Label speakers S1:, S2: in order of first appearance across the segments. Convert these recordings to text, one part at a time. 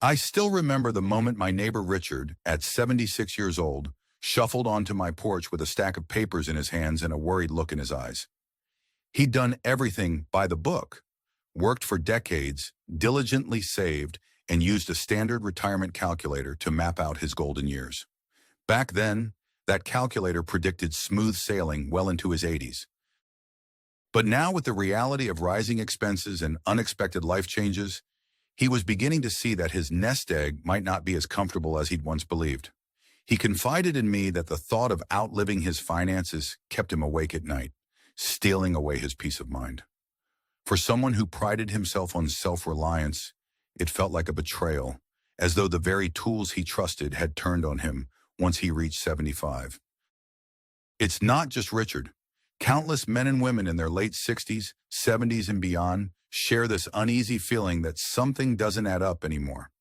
S1: I still remember the moment my neighbor Richard, at 76 years old, shuffled onto my porch with a stack of papers in his hands and a worried look in his eyes. He'd done everything by the book, worked for decades, diligently saved, and used a standard retirement calculator to map out his golden years. Back then, that calculator predicted smooth sailing well into his 80s. But now, with the reality of rising expenses and unexpected life changes, he was beginning to see that his nest egg might not be as comfortable as he'd once believed. He confided in me that the thought of outliving his finances kept him awake at night, stealing away his peace of mind. For someone who prided himself on self-reliance, it felt like a betrayal, as though the very tools he trusted had turned on him once he reached 75. It's not just Richard. Countless men and women in their late 60s, 70s, and beyond share this uneasy feeling that something doesn't add up anymore.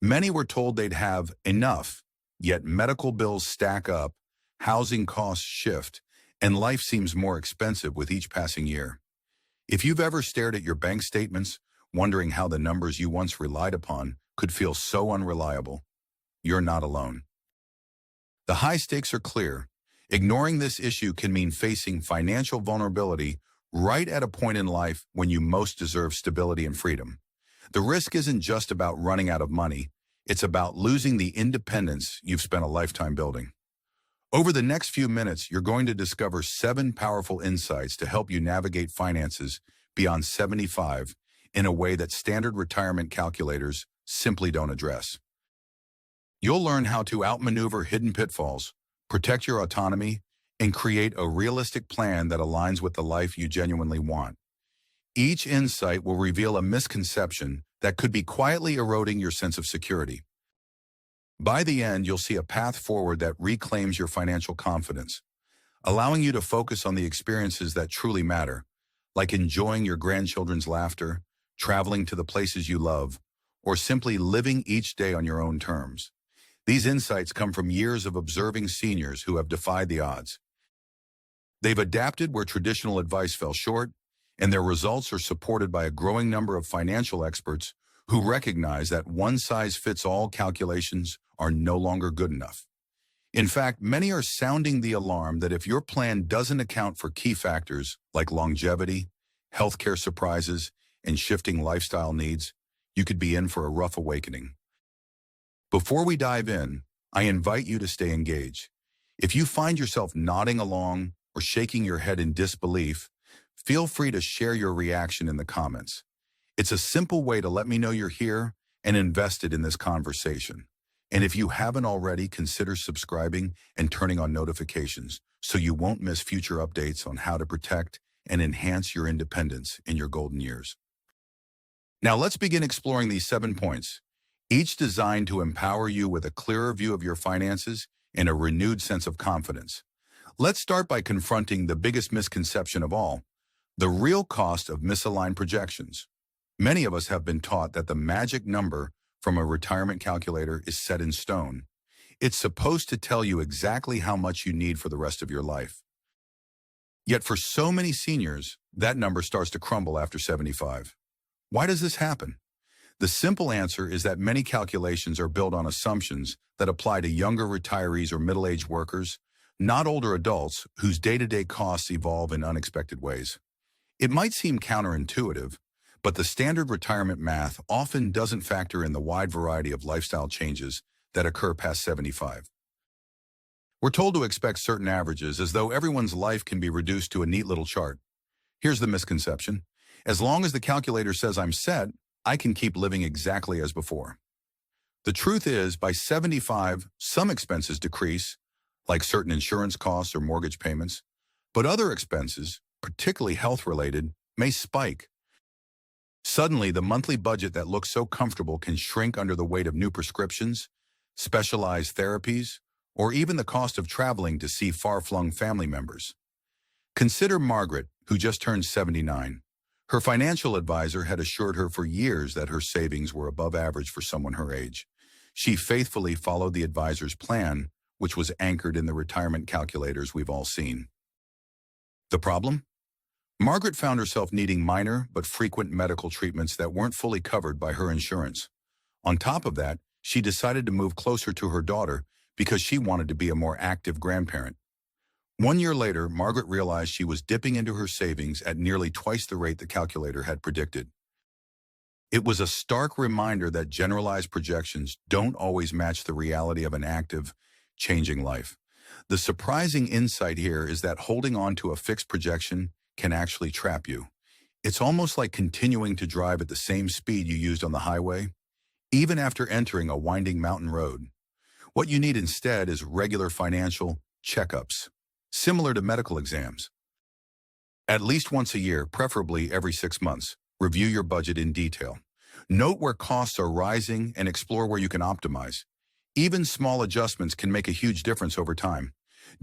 S1: Many were told they'd have enough, yet medical bills stack up, housing costs shift, and life seems more expensive with each passing year. If you've ever stared at your bank statements, wondering how the numbers you once relied upon could feel so unreliable, you're not alone. The high stakes are clear. Ignoring this issue can mean facing financial vulnerability right at a point in life when you most deserve stability and freedom. The risk isn't just about running out of money, it's about losing the independence you've spent a lifetime building. Over the next few minutes, you're going to discover 7 powerful insights to help you navigate finances beyond 75 in a way that standard retirement calculators simply don't address. You'll learn how to outmaneuver hidden pitfalls, protect your autonomy, and create a realistic plan that aligns with the life you genuinely want. Each insight will reveal a misconception that could be quietly eroding your sense of security. By the end, you'll see a path forward that reclaims your financial confidence, allowing you to focus on the experiences that truly matter, like enjoying your grandchildren's laughter, traveling to the places you love, or simply living each day on your own terms. These insights come from years of observing seniors who have defied the odds. They've adapted where traditional advice fell short, and their results are supported by a growing number of financial experts who recognize that one-size-fits-all calculations are no longer good enough. In fact, many are sounding the alarm that if your plan doesn't account for key factors like longevity, healthcare surprises, and shifting lifestyle needs, you could be in for a rough awakening. Before we dive in, I invite you to stay engaged. If you find yourself nodding along or shaking your head in disbelief, feel free to share your reaction in the comments. It's a simple way to let me know you're here and invested in this conversation. And if you haven't already, consider subscribing and turning on notifications so you won't miss future updates on how to protect and enhance your independence in your golden years. Now let's begin exploring these 7 points, each designed to empower you with a clearer view of your finances and a renewed sense of confidence. Let's start by confronting the biggest misconception of all, the real cost of misaligned projections. Many of us have been taught that the magic number from a retirement calculator is set in stone. It's supposed to tell you exactly how much you need for the rest of your life. Yet for so many seniors, that number starts to crumble after 75. Why does this happen? The simple answer is that many calculations are built on assumptions that apply to younger retirees or middle-aged workers, not older adults whose day-to-day costs evolve in unexpected ways. It might seem counterintuitive, but the standard retirement math often doesn't factor in the wide variety of lifestyle changes that occur past 75. We're told to expect certain averages as though everyone's life can be reduced to a neat little chart. Here's the misconception. As long as the calculator says I'm set, I can keep living exactly as before. The truth is, by 75, some expenses decrease, like certain insurance costs or mortgage payments, but other expenses, particularly health-related, may spike. Suddenly, the monthly budget that looks so comfortable can shrink under the weight of new prescriptions, specialized therapies, or even the cost of traveling to see far-flung family members. Consider Margaret, who just turned 79. Her financial advisor had assured her for years that her savings were above average for someone her age. She faithfully followed the advisor's plan, which was anchored in the retirement calculators we've all seen. The problem? Margaret found herself needing minor but frequent medical treatments that weren't fully covered by her insurance. On top of that, she decided to move closer to her daughter because she wanted to be a more active grandparent. 1 year later, Margaret realized she was dipping into her savings at nearly twice the rate the calculator had predicted. It was a stark reminder that generalized projections don't always match the reality of an active, changing life. The surprising insight here is that holding on to a fixed projection can actually trap you. It's almost like continuing to drive at the same speed you used on the highway, even after entering a winding mountain road. What you need instead is regular financial checkups, similar to medical exams. At least once a year, preferably every 6 months, review your budget in detail. Note where costs are rising and explore where you can optimize. Even small adjustments can make a huge difference over time.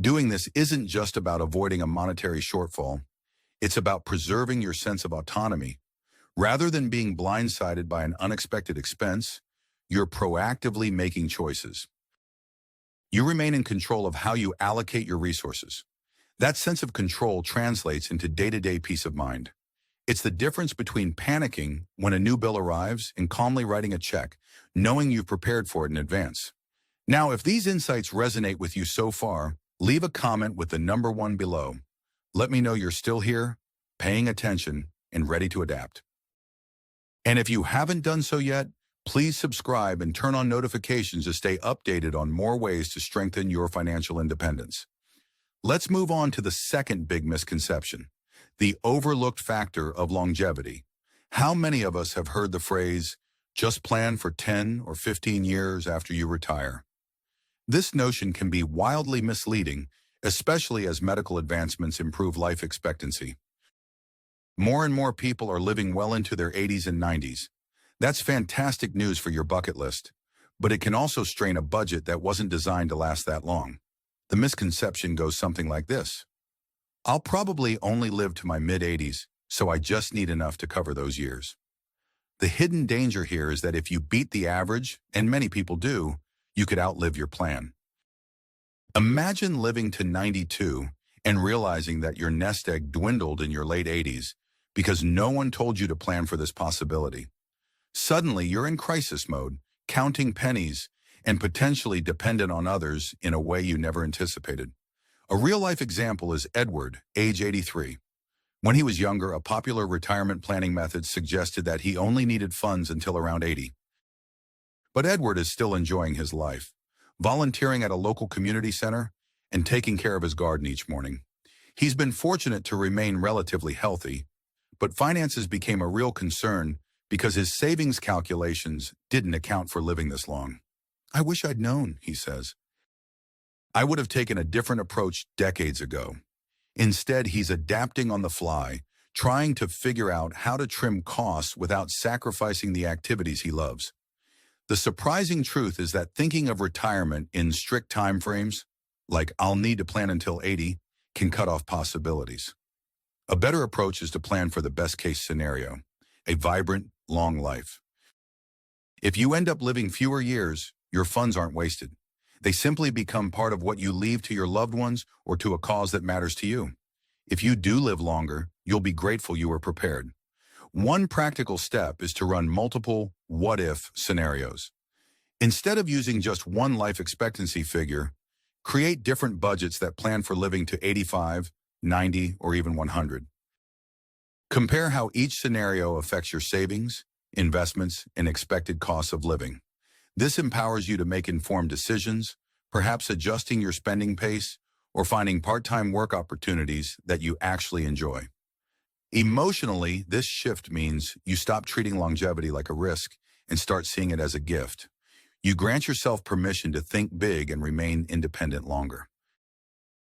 S1: Doing this isn't just about avoiding a monetary shortfall. It's about preserving your sense of autonomy. Rather than being blindsided by an unexpected expense, you're proactively making choices. You remain in control of how you allocate your resources. That sense of control translates into day-to-day peace of mind. It's the difference between panicking when a new bill arrives and calmly writing a check, knowing you've prepared for it in advance. Now, if these insights resonate with you so far, leave a comment with the number 1 below. Let me know you're still here, paying attention, and ready to adapt. And if you haven't done so yet, please subscribe and turn on notifications to stay updated on more ways to strengthen your financial independence. Let's move on to the second big misconception, the overlooked factor of longevity. How many of us have heard the phrase, just plan for 10 or 15 years after you retire? This notion can be wildly misleading, especially as medical advancements improve life expectancy. More and more people are living well into their 80s and 90s. That's fantastic news for your bucket list, but it can also strain a budget that wasn't designed to last that long. The misconception goes something like this. I'll probably only live to my mid-80s, so I just need enough to cover those years. The hidden danger here is that if you beat the average, and many people do, you could outlive your plan. Imagine living to 92 and realizing that your nest egg dwindled in your late 80s because no one told you to plan for this possibility. Suddenly, you're in crisis mode, counting pennies, and potentially dependent on others in a way you never anticipated. A real-life example is Edward, age 83. When he was younger, a popular retirement planning method suggested that he only needed funds until around 80. But Edward is still enjoying his life, volunteering at a local community center and taking care of his garden each morning. He's been fortunate to remain relatively healthy, but finances became a real concern because his savings calculations didn't account for living this long. I wish I'd known, he says. I would have taken a different approach decades ago. Instead, he's adapting on the fly, trying to figure out how to trim costs without sacrificing the activities he loves. The surprising truth is that thinking of retirement in strict time frames, like I'll need to plan until 80, can cut off possibilities. A better approach is to plan for the best-case scenario, a vibrant, long life. If you end up living fewer years, your funds aren't wasted. They simply become part of what you leave to your loved ones or to a cause that matters to you. If you do live longer, you'll be grateful you were prepared. One practical step is to run multiple what-if scenarios. Instead of using just one life expectancy figure, create different budgets that plan for living to 85, 90, or even 100. Compare how each scenario affects your savings, investments, and expected costs of living. This empowers you to make informed decisions, perhaps adjusting your spending pace or finding part-time work opportunities that you actually enjoy. Emotionally, this shift means you stop treating longevity like a risk and start seeing it as a gift. You grant yourself permission to think big and remain independent longer.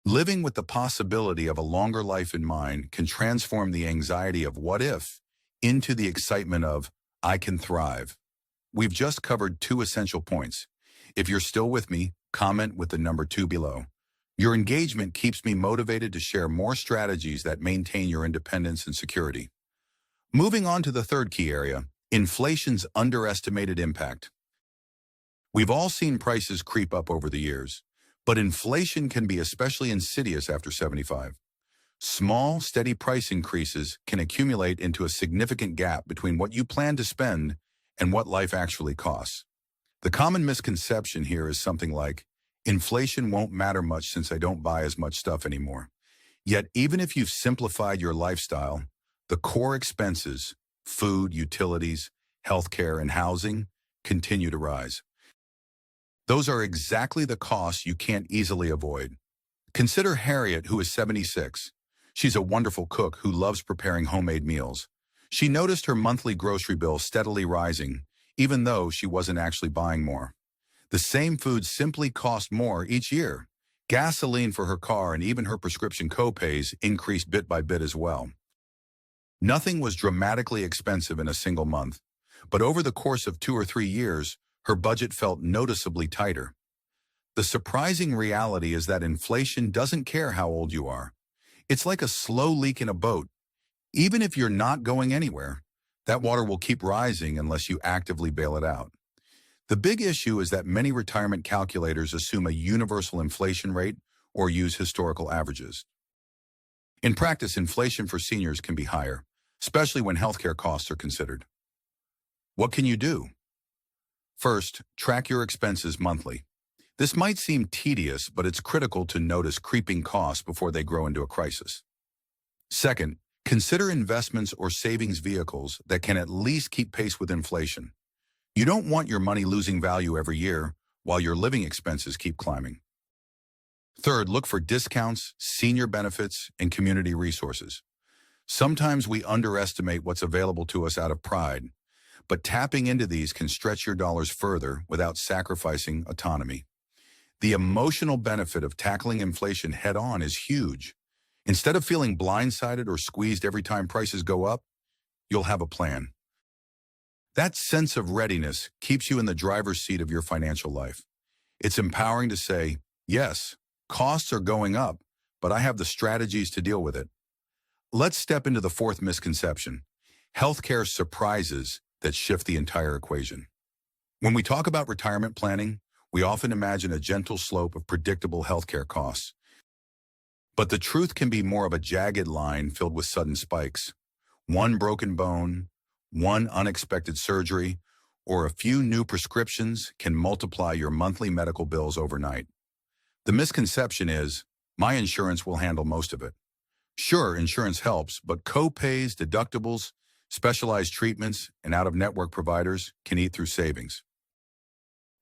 S1: Living with the possibility of a longer life in mind can transform the anxiety of what if into the excitement of I can thrive. We've just covered 2 essential points. If you're still with me, comment with the number 2 below. Your engagement keeps me motivated to share more strategies that maintain your independence and security. Moving on to the third key area, inflation's underestimated impact. We've all seen prices creep up over the years, but inflation can be especially insidious after 75. Small, steady price increases can accumulate into a significant gap between what you plan to spend and what life actually costs. The common misconception here is something like, inflation won't matter much since I don't buy as much stuff anymore. Yet, even if you've simplified your lifestyle, the core expenses, food, utilities, healthcare, and housing, continue to rise. Those are exactly the costs you can't easily avoid. Consider Harriet, who is 76. She's a wonderful cook who loves preparing homemade meals. She noticed her monthly grocery bill steadily rising, even though she wasn't actually buying more. The same food simply cost more each year. Gasoline for her car and even her prescription co-pays increased bit by bit as well. Nothing was dramatically expensive in a single month, but over the course of 2 or 3 years, her budget felt noticeably tighter. The surprising reality is that inflation doesn't care how old you are. It's like a slow leak in a boat. Even if you're not going anywhere, that water will keep rising unless you actively bail it out. The big issue is that many retirement calculators assume a universal inflation rate or use historical averages. In practice, inflation for seniors can be higher, especially when healthcare costs are considered. What can you do? First, track your expenses monthly. This might seem tedious, but it's critical to notice creeping costs before they grow into a crisis. Second, consider investments or savings vehicles that can at least keep pace with inflation. You don't want your money losing value every year while your living expenses keep climbing. Third, look for discounts, senior benefits, and community resources. Sometimes we underestimate what's available to us out of pride, but tapping into these can stretch your dollars further without sacrificing autonomy. The emotional benefit of tackling inflation head-on is huge. Instead of feeling blindsided or squeezed every time prices go up, you'll have a plan. That sense of readiness keeps you in the driver's seat of your financial life. It's empowering to say, yes, costs are going up, but I have the strategies to deal with it. Let's step into the fourth misconception: healthcare surprises that shift the entire equation. When we talk about retirement planning, we often imagine a gentle slope of predictable healthcare costs. But the truth can be more of a jagged line filled with sudden spikes. One broken bone, one unexpected surgery, or a few new prescriptions can multiply your monthly medical bills overnight. The misconception is, my insurance will handle most of it. Sure, insurance helps, but co-pays, deductibles, specialized treatments, and out-of-network providers can eat through savings.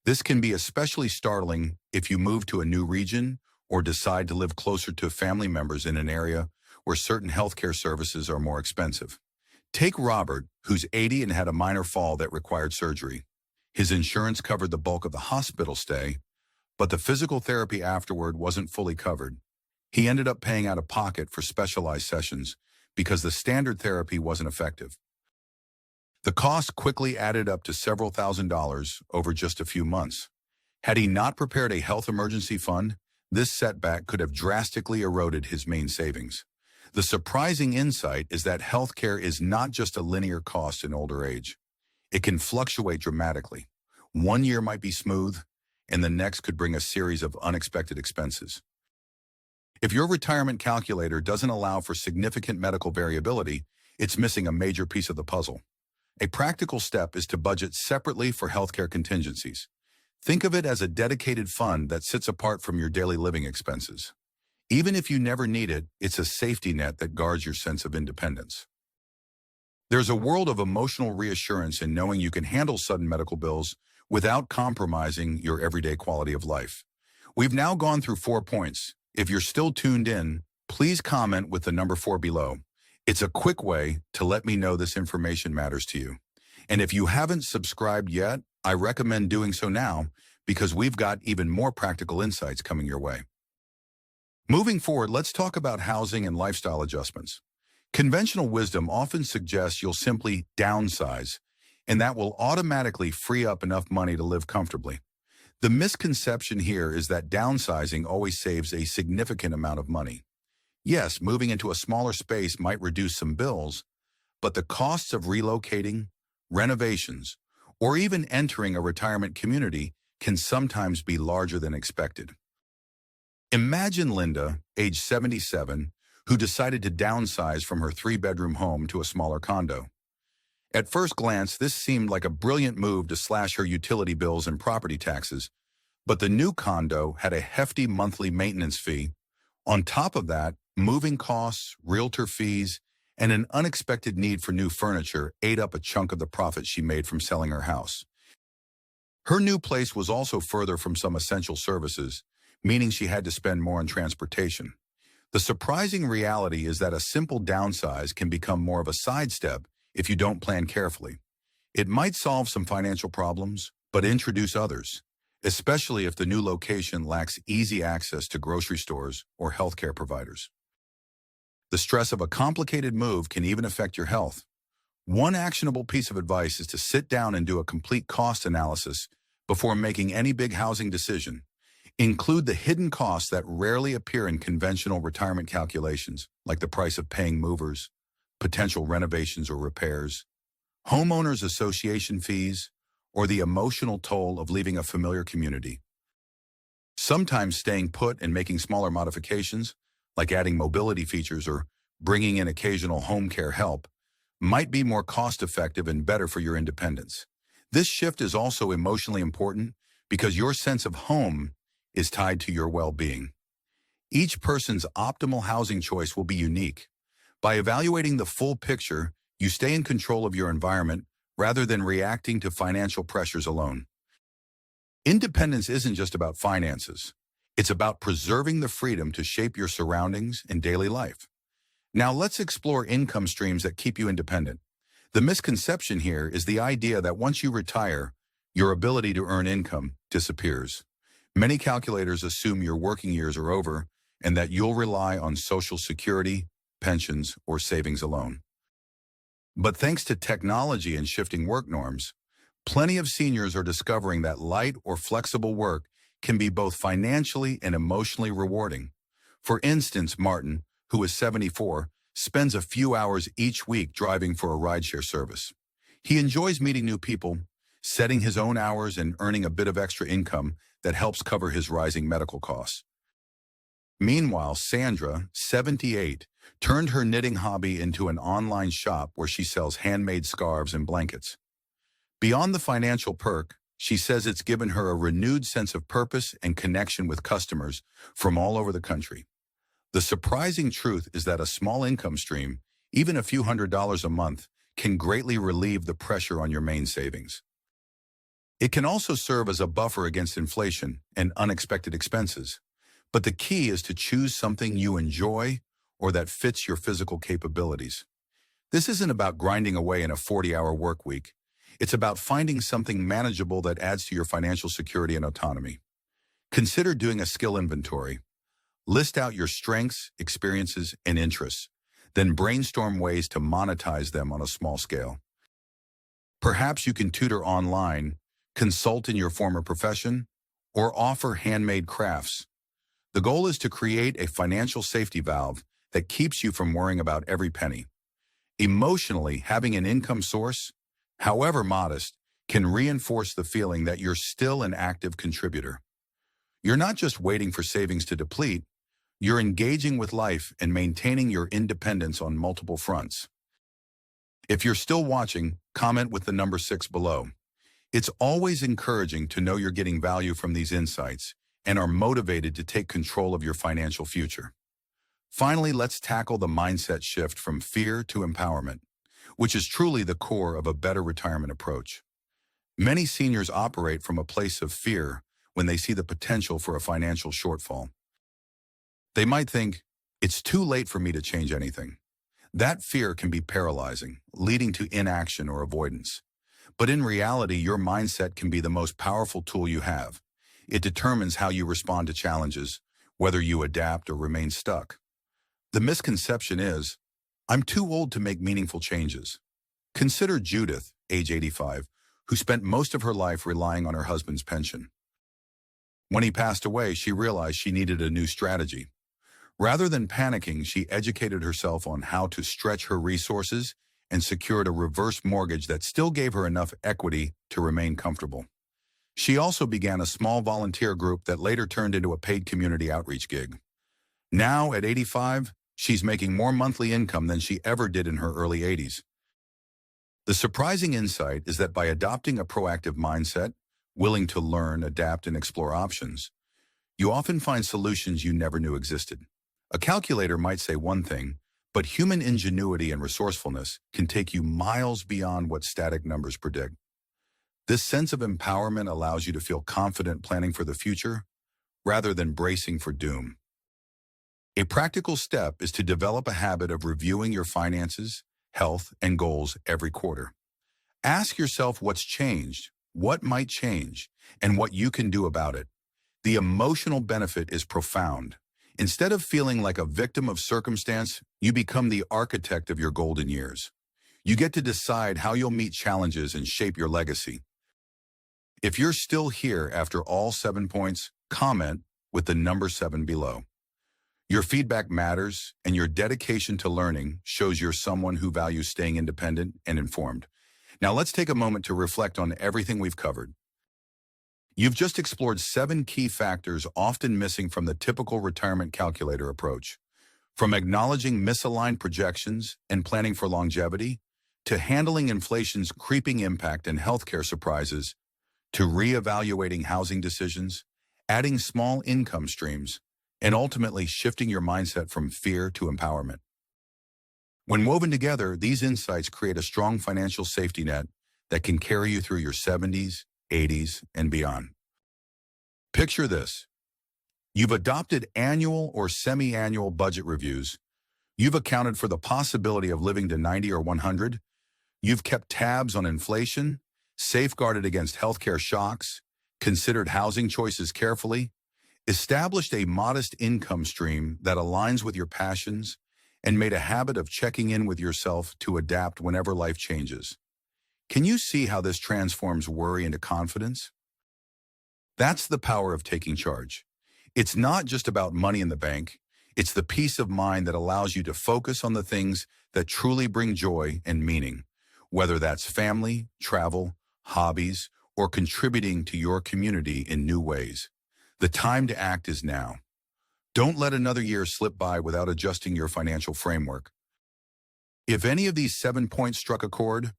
S1: This can be especially startling if you move to a new region or decide to live closer to family members in an area where certain healthcare services are more expensive. Take Robert, who's 80 and had a minor fall that required surgery. His insurance covered the bulk of the hospital stay, but the physical therapy afterward wasn't fully covered. He ended up paying out of pocket for specialized sessions because the standard therapy wasn't effective. The cost quickly added up to several $1,000s over just a few months. Had he not prepared a health emergency fund, this setback could have drastically eroded his main savings. The surprising insight is that healthcare is not just a linear cost in older age. It can fluctuate dramatically. One year might be smooth, and the next could bring a series of unexpected expenses. If your retirement calculator doesn't allow for significant medical variability, it's missing a major piece of the puzzle. A practical step is to budget separately for healthcare contingencies. Think of it as a dedicated fund that sits apart from your daily living expenses. Even if you never need it, it's a safety net that guards your sense of independence. There's a world of emotional reassurance in knowing you can handle sudden medical bills without compromising your everyday quality of life. We've now gone through 4 points. If you're still tuned in, please comment with the number 4 below. It's a quick way to let me know this information matters to you. And if you haven't subscribed yet, I recommend doing so now because we've got even more practical insights coming your way. Moving forward, let's talk about housing and lifestyle adjustments. Conventional wisdom often suggests you'll simply downsize, and that will automatically free up enough money to live comfortably. The misconception here is that downsizing always saves a significant amount of money. Yes, moving into a smaller space might reduce some bills, but the costs of relocating, renovations, or even entering a retirement community can sometimes be larger than expected. Imagine Linda, age 77, who decided to downsize from her 3-bedroom home to a smaller condo. At first glance, this seemed like a brilliant move to slash her utility bills and property taxes, but the new condo had a hefty monthly maintenance fee. On top of that, moving costs, realtor fees, and an unexpected need for new furniture ate up a chunk of the profit she made from selling her house. Her new place was also further from some essential services, meaning she had to spend more on transportation. The surprising reality is that a simple downsize can become more of a sidestep if you don't plan carefully. It might solve some financial problems, but introduce others, especially if the new location lacks easy access to grocery stores or healthcare providers. The stress of a complicated move can even affect your health. One actionable piece of advice is to sit down and do a complete cost analysis before making any big housing decision. Include the hidden costs that rarely appear in conventional retirement calculations, like the price of paying movers, potential renovations or repairs, homeowners association fees, or the emotional toll of leaving a familiar community. Sometimes staying put and making smaller modifications, like adding mobility features or bringing in occasional home care help, might be more cost-effective and better for your independence. This shift is also emotionally important because your sense of home is tied to your well-being. Each person's optimal housing choice will be unique. By evaluating the full picture, you stay in control of your environment rather than reacting to financial pressures alone. Independence isn't just about finances. It's about preserving the freedom to shape your surroundings and daily life. Now let's explore income streams that keep you independent. The misconception here is the idea that once you retire, your ability to earn income disappears. Many calculators assume your working years are over and that you'll rely on Social Security, pensions, or savings alone. But thanks to technology and shifting work norms, plenty of seniors are discovering that light or flexible work can be both financially and emotionally rewarding. For instance, Martin, who is 74, spends a few hours each week driving for a rideshare service. He enjoys meeting new people, setting his own hours, and earning a bit of extra income that helps cover his rising medical costs. Meanwhile, Sandra, 78, turned her knitting hobby into an online shop where she sells handmade scarves and blankets. Beyond the financial perk, she says it's given her a renewed sense of purpose and connection with customers from all over the country. The surprising truth is that a small income stream, even a few $100s a month, can greatly relieve the pressure on your main savings. It can also serve as a buffer against inflation and unexpected expenses. But the key is to choose something you enjoy or that fits your physical capabilities. This isn't about grinding away in a 40-hour work week. It's about finding something manageable that adds to your financial security and autonomy. Consider doing a skill inventory. List out your strengths, experiences, and interests, then brainstorm ways to monetize them on a small scale. Perhaps you can tutor online, consult in your former profession, or offer handmade crafts. The goal is to create a financial safety valve that keeps you from worrying about every penny. Emotionally, having an income source, however modest, can reinforce the feeling that you're still an active contributor. You're not just waiting for savings to deplete, you're engaging with life and maintaining your independence on multiple fronts. If you're still watching, comment with the number 6 below. It's always encouraging to know you're getting value from these insights and are motivated to take control of your financial future. Finally, let's tackle the mindset shift from fear to empowerment, which is truly the core of a better retirement approach. Many seniors operate from a place of fear when they see the potential for a financial shortfall. They might think, it's too late for me to change anything. That fear can be paralyzing, leading to inaction or avoidance. But in reality, your mindset can be the most powerful tool you have. It determines how you respond to challenges, whether you adapt or remain stuck. The misconception is, I'm too old to make meaningful changes. Consider Judith, age 85, who spent most of her life relying on her husband's pension. When he passed away, she realized she needed a new strategy. Rather than panicking, she educated herself on how to stretch her resources and secured a reverse mortgage that still gave her enough equity to remain comfortable. She also began a small volunteer group that later turned into a paid community outreach gig. Now, at 85, she's making more monthly income than she ever did in her early 80s. The surprising insight is that by adopting a proactive mindset, willing to learn, adapt, and explore options, you often find solutions you never knew existed. A calculator might say one thing, but human ingenuity and resourcefulness can take you miles beyond what static numbers predict. This sense of empowerment allows you to feel confident planning for the future rather than bracing for doom. A practical step is to develop a habit of reviewing your finances, health, and goals every quarter. Ask yourself what's changed, what might change, and what you can do about it. The emotional benefit is profound. Instead of feeling like a victim of circumstance, you become the architect of your golden years. You get to decide how you'll meet challenges and shape your legacy. If you're still here after all 7 points, comment with the number 7 below. Your feedback matters, and your dedication to learning shows you're someone who values staying independent and informed. Now let's take a moment to reflect on everything we've covered. You've just explored 7 key factors often missing from the typical retirement calculator approach. From acknowledging misaligned projections and planning for longevity, to handling inflation's creeping impact and healthcare surprises, to reevaluating housing decisions, adding small income streams, and ultimately shifting your mindset from fear to empowerment. When woven together, these insights create a strong financial safety net that can carry you through your 70s, 80s, and beyond. Picture this. You've adopted annual or semi-annual budget reviews. You've accounted for the possibility of living to 90 or 100. You've kept tabs on inflation, safeguarded against healthcare shocks, considered housing choices carefully, established a modest income stream that aligns with your passions, and made a habit of checking in with yourself to adapt whenever life changes. Can you see how this transforms worry into confidence? That's the power of taking charge. It's not just about money in the bank. It's the peace of mind that allows you to focus on the things that truly bring joy and meaning, whether that's family, travel, hobbies, or contributing to your community in new ways. The time to act is now. Don't let another year slip by without adjusting your financial framework. If any of these 7 points struck a chord,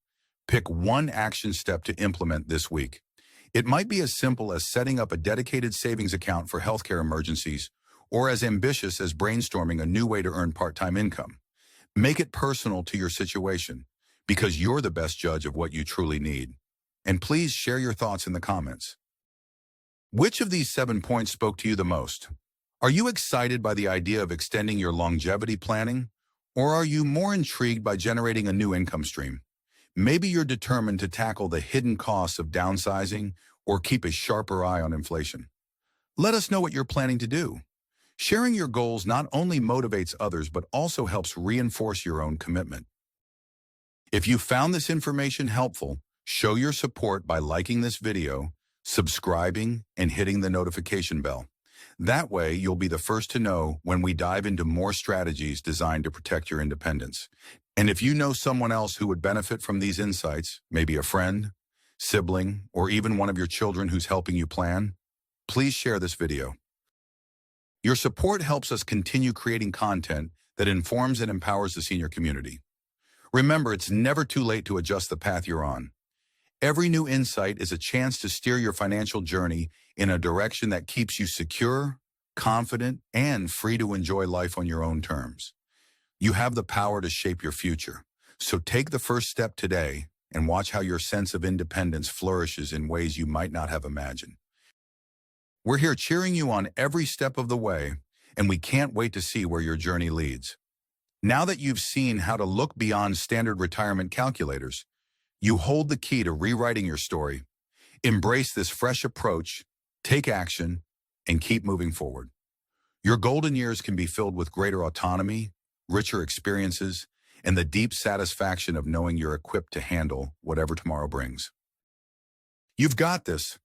S1: pick one action step to implement this week. It might be as simple as setting up a dedicated savings account for healthcare emergencies, or as ambitious as brainstorming a new way to earn part-time income. Make it personal to your situation, because you're the best judge of what you truly need. And please share your thoughts in the comments. Which of these 7 points spoke to you the most? Are you excited by the idea of extending your longevity planning, or are you more intrigued by generating a new income stream? Maybe you're determined to tackle the hidden costs of downsizing or keep a sharper eye on inflation. Let us know what you're planning to do. Sharing your goals not only motivates others but also helps reinforce your own commitment. If you found this information helpful, show your support by liking this video, subscribing, and hitting the notification bell. That way, you'll be the first to know when we dive into more strategies designed to protect your independence. And if you know someone else who would benefit from these insights, maybe a friend, sibling, or even one of your children who's helping you plan, please share this video. Your support helps us continue creating content that informs and empowers the senior community. Remember, it's never too late to adjust the path you're on. Every new insight is a chance to steer your financial journey in a direction that keeps you secure, confident, and free to enjoy life on your own terms. You have the power to shape your future, so take the first step today and watch how your sense of independence flourishes in ways you might not have imagined. We're here cheering you on every step of the way, and we can't wait to see where your journey leads. Now that you've seen how to look beyond standard retirement calculators, you hold the key to rewriting your story. Embrace this fresh approach, take action, and keep moving forward. Your golden years can be filled with greater autonomy, richer experiences, and the deep satisfaction of knowing you're equipped to handle whatever tomorrow brings. You've got this.